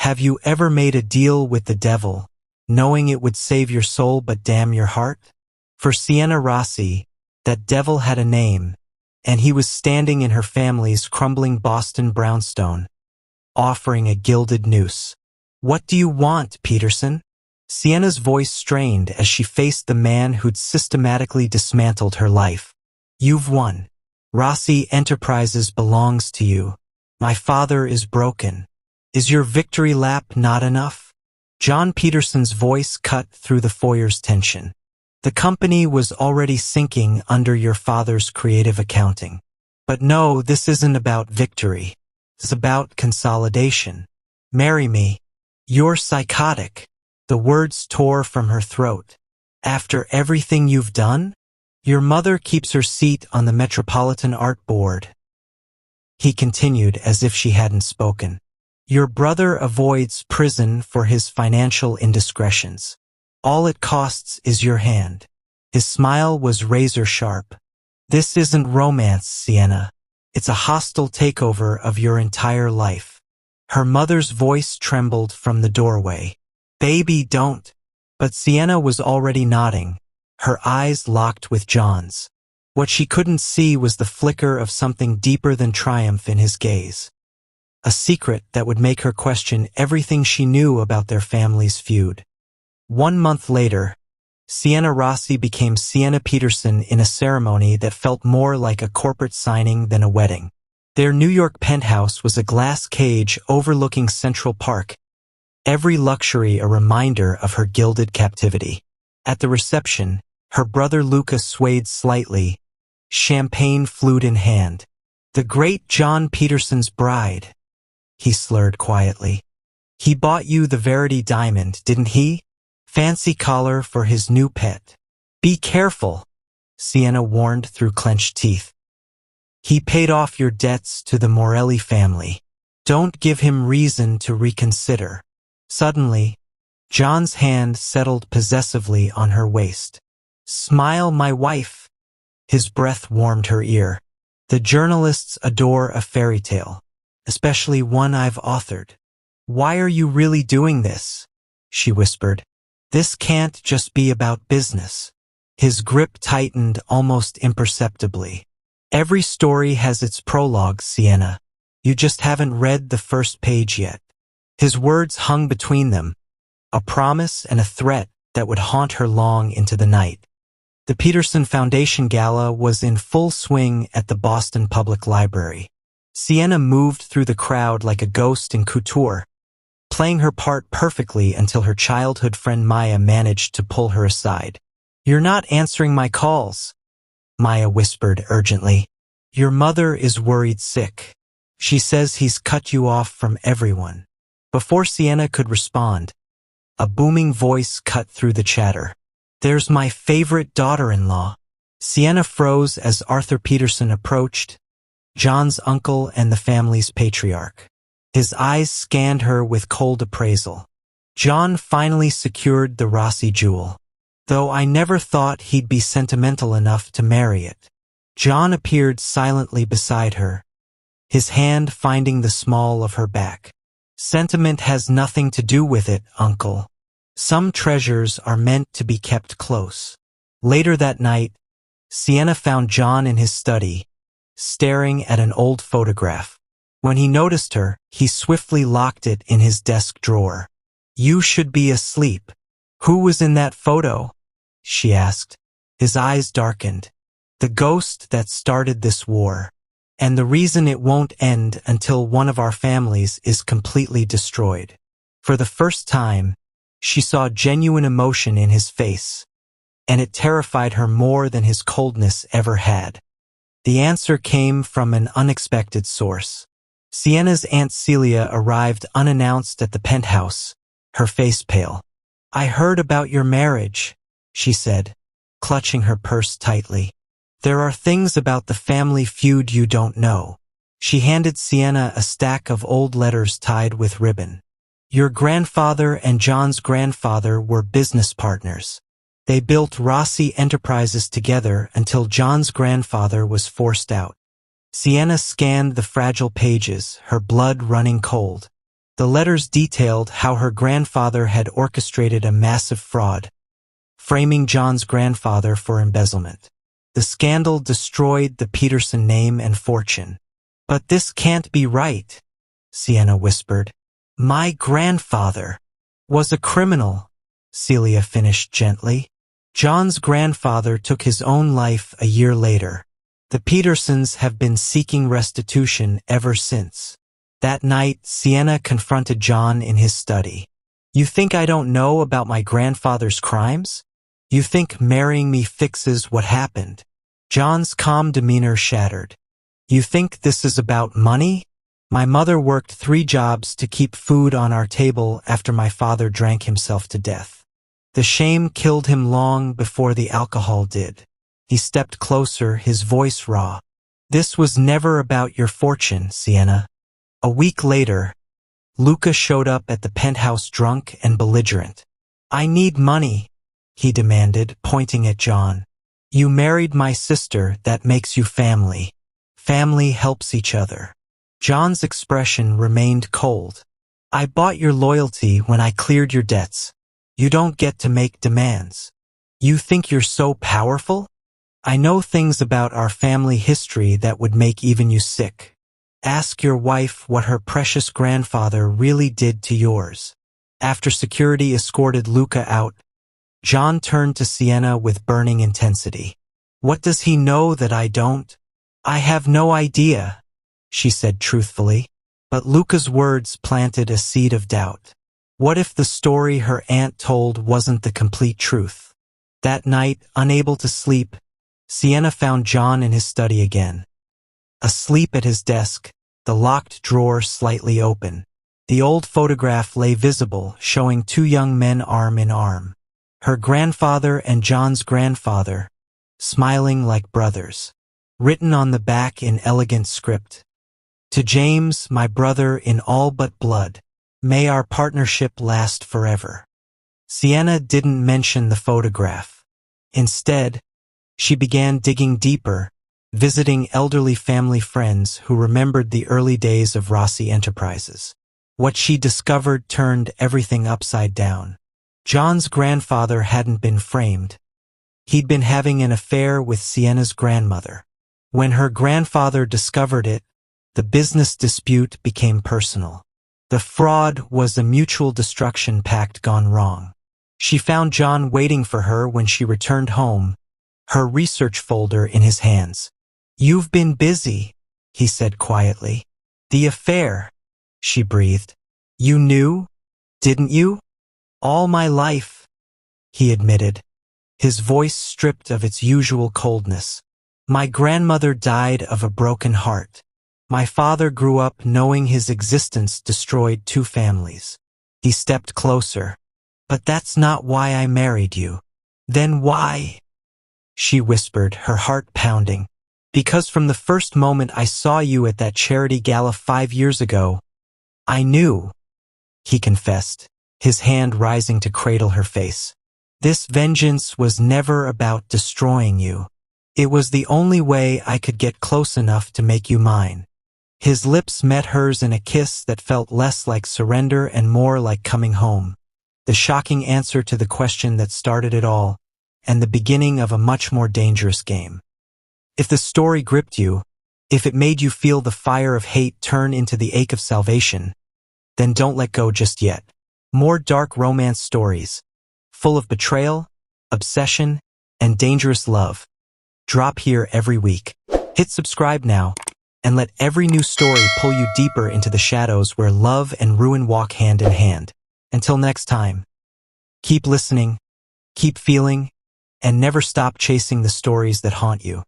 Have you ever made a deal with the devil, knowing it would save your soul but damn your heart? For Sienna Rossi, that devil had a name, and he was standing in her family's crumbling Boston brownstone, offering a gilded noose. What do you want, Peterson? Sienna's voice strained as she faced the man who'd systematically dismantled her life. You've won. Rossi Enterprises belongs to you. My father is broken. Is your victory lap not enough? John Peterson's voice cut through the foyer's tension. The company was already sinking under your father's creative accounting. But no, this isn't about victory. It's about consolidation. Marry me. You're psychotic. The words tore from her throat. After everything you've done? Your mother keeps her seat on the Metropolitan Art Board. He continued as if she hadn't spoken. Your brother avoids prison for his financial indiscretions. All it costs is your hand. His smile was razor sharp. This isn't romance, Sienna. It's a hostile takeover of your entire life. Her mother's voice trembled from the doorway. Baby, don't. But Sienna was already nodding, her eyes locked with John's. What she couldn't see was the flicker of something deeper than triumph in his gaze. A secret that would make her question everything she knew about their family's feud. 1 month later, Sienna Rossi became Sienna Peterson in a ceremony that felt more like a corporate signing than a wedding. Their New York penthouse was a glass cage overlooking Central Park, every luxury a reminder of her gilded captivity. At the reception, her brother Luca swayed slightly, champagne flute in hand. The great John Peterson's bride, he slurred quietly. He bought you the Verity diamond, didn't he? Fancy collar for his new pet. Be careful, Sienna warned through clenched teeth. He paid off your debts to the Morelli family. Don't give him reason to reconsider. Suddenly, John's hand settled possessively on her waist. Smile, my wife. His breath warmed her ear. The journalists adore a fairy tale, especially one I've authored. Why are you really doing this? She whispered. This can't just be about business. His grip tightened almost imperceptibly. Every story has its prologue, Sienna. You just haven't read the first page yet. His words hung between them, a promise and a threat that would haunt her long into the night. The Peterson Foundation Gala was in full swing at the Boston Public Library. Sienna moved through the crowd like a ghost in couture, playing her part perfectly until her childhood friend Maya managed to pull her aside. You're not answering my calls, Maya whispered urgently. Your mother is worried sick. She says he's cut you off from everyone. Before Sienna could respond, a booming voice cut through the chatter. There's my favorite daughter-in-law. Sienna froze as Arthur Peterson approached, John's uncle and the family's patriarch. His eyes scanned her with cold appraisal. John finally secured the Rossi jewel, though I never thought he'd be sentimental enough to marry it. John appeared silently beside her, his hand finding the small of her back. Sentiment has nothing to do with it, uncle. Some treasures are meant to be kept close. Later that night, Sienna found John in his study, staring at an old photograph. When he noticed her, he swiftly locked it in his desk drawer. You should be asleep. Who was in that photo? She asked. His eyes darkened. The ghost that started this war. And the reason it won't end until one of our families is completely destroyed. For the first time, she saw genuine emotion in his face, and it terrified her more than his coldness ever had. The answer came from an unexpected source. Sienna's Aunt Celia arrived unannounced at the penthouse, her face pale. I heard about your marriage, she said, clutching her purse tightly. There are things about the family feud you don't know. She handed Sienna a stack of old letters tied with ribbon. Your grandfather and John's grandfather were business partners. They built Rossi Enterprises together until John's grandfather was forced out. Sienna scanned the fragile pages, her blood running cold. The letters detailed how her grandfather had orchestrated a massive fraud, framing John's grandfather for embezzlement. The scandal destroyed the Peterson name and fortune. "But this can't be right," Sienna whispered. "My grandfather was a criminal," Celia finished gently. "John's grandfather took his own life a year later. The Petersons have been seeking restitution ever since." That night, Sienna confronted John in his study. "You think I don't know about my grandfather's crimes? You think marrying me fixes what happened?" John's calm demeanor shattered. "You think this is about money? My mother worked 3 jobs to keep food on our table after my father drank himself to death. The shame killed him long before the alcohol did." He stepped closer, his voice raw. "This was never about your fortune, Sienna." A week later, Luca showed up at the penthouse drunk and belligerent. "I need money," he demanded, pointing at John. "You married my sister, that makes you family. Family helps each other." John's expression remained cold. "I bought your loyalty when I cleared your debts. You don't get to make demands. You think you're so powerful? I know things about our family history that would make even you sick. Ask your wife what her precious grandfather really did to yours." After security escorted Luca out, John turned to Sienna with burning intensity. "What does he know that I don't?" "I have no idea," she said truthfully. But Luca's words planted a seed of doubt. What if the story her aunt told wasn't the complete truth? That night, unable to sleep, Sienna found John in his study again. Asleep at his desk, the locked drawer slightly open. The old photograph lay visible, showing 2 young men arm in arm. Her grandfather and John's grandfather, smiling like brothers. Written on the back in elegant script. "To James, my brother in all but blood, may our partnership last forever." Sienna didn't mention the photograph. Instead, she began digging deeper, visiting elderly family friends who remembered the early days of Rossi Enterprises. What she discovered turned everything upside down. John's grandfather hadn't been framed. He'd been having an affair with Sienna's grandmother. When her grandfather discovered it, the business dispute became personal. The fraud was a mutual destruction pact gone wrong. She found John waiting for her when she returned home, her research folder in his hands. "You've been busy," he said quietly. "The affair," she breathed. "You knew, didn't you?" "All my life," he admitted, his voice stripped of its usual coldness. "My grandmother died of a broken heart. My father grew up knowing his existence destroyed 2 families." He stepped closer. "But that's not why I married you." "Then why?" she whispered, her heart pounding. "Because from the first moment I saw you at that charity gala 5 years ago, I knew," he confessed, his hand rising to cradle her face. "This vengeance was never about destroying you. It was the only way I could get close enough to make you mine." His lips met hers in a kiss that felt less like surrender and more like coming home. The shocking answer to the question that started it all, and the beginning of a much more dangerous game. If the story gripped you, if it made you feel the fire of hate turn into the ache of salvation, then don't let go just yet. More dark romance stories, full of betrayal, obsession, and dangerous love, drop here every week. Hit subscribe now, and let every new story pull you deeper into the shadows where love and ruin walk hand in hand. Until next time, keep listening, keep feeling, and never stop chasing the stories that haunt you.